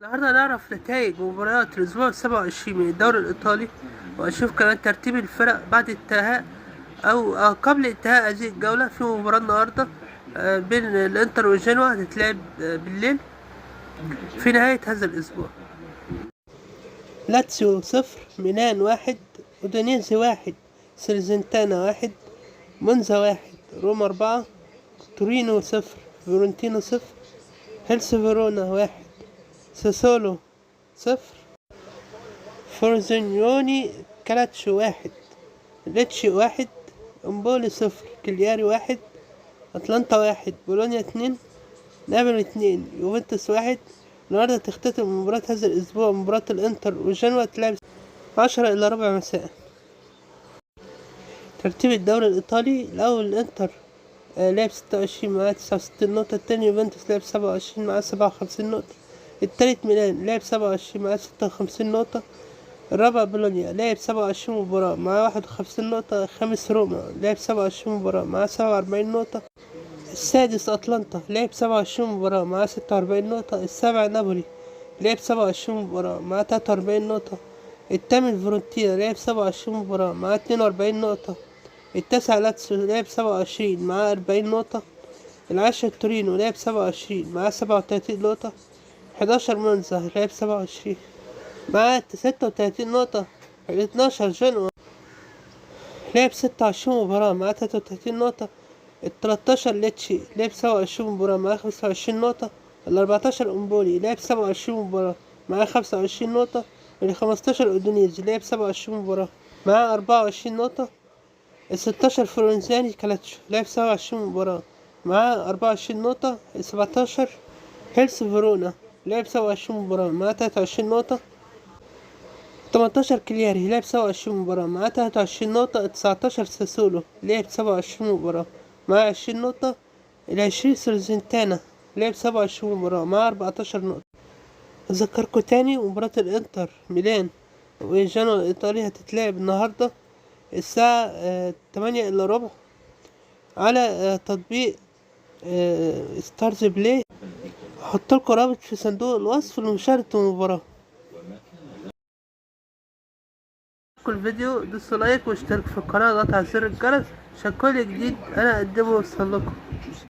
النهارده نعرف نتائج مباريات الأسبوع 27 من الدوري الإيطالي، وأشوف كمان ترتيب الفرق بعد انتهاء أو قبل انتهاء هذه الجولة. في مباراة النهارده بين الإنتر وجنوا هتتلعب بالليل في نهاية هذا الأسبوع. لاتسيو 0، ميلان 1، أودينيزي 1، سيرزنتانا 1، مونزا 1، روما 4، تورينو 0، فيورنتينو 0، هيلس فيرونا 1، ساسولو 0، فورزينيوني كالاتشو 1، ليتشي 1، امبولي 0، كلياري 1، اتلانتا 1، بولونيا 2، نابولي 2، يوفنتوس 1. النهارده تختتم مباراة هذا الأسبوع مباراة الإنتر وجنوا تلعب 10:15 مساء. ترتيب الدوري الإيطالي: الأول الإنتر لعب 26 معاه 69 نقطة، التاني يوفنتوس لعب 27 معاه 57 نقطة، التالت ميلان لعب 27 معاه 56 نقطة، الرابع بولونيا لعب 27 مباراة معاه 51 نقطة، الخامس روما لعب 27 مباراة معاه 47 نقطة، السادس أتلانتا لعب 27 مباراة معاه 46 نقطة، السابع نابولي لعب 27 مباراة معاه 43 نقطة، الثامن فيورنتينا لعب 27 مباراة معاه 42 نقطة، التاسع لاتسيو لعب 27 معاه 40 نقطة، العاشر تورينو لعب 27 معاه 37 نقطة، 11 مونزا لعب 27 معاه 36 نقطة، 12 جنوا لعب 26 مباراة معاه 33 نقطة، 13 ليتشي لعب 27 مباراة معاه 25 نقطة، 14 امبولي لعب 27 مباراة معاه 25 نقطة، 15 اودونيزي لعب 27 مباراة معاه 24 نقطة، 16 فرونزاني كالاتشو لعب 27 مباراة معاه 24 نقطة، 17 هيلس فيرونا لعب 27 مباراة معاه 23 نقطة، 18 كلياري لعب 27 مباراة معاه 23 نقطة، 19 ساسولو لعب 27 مباراة معاه 20 نقطة، 20 سيرزنتانا لعب 27 مباراة معاه 14 نقطة. أذكركوا تاني مباراة الإنتر ميلان وجنوا الإيطالي هتتلعب النهاردة الساعة 8:15 على تطبيق ستارز بلاي. هحطلكوا رابط في صندوق الوصف لمشاهدة المباراة. الفيديو دوسوا لايك واشتركوا في القناة وضغطوا على زر الجرس عشان كل جديد انا اقدمه يوصلكوا.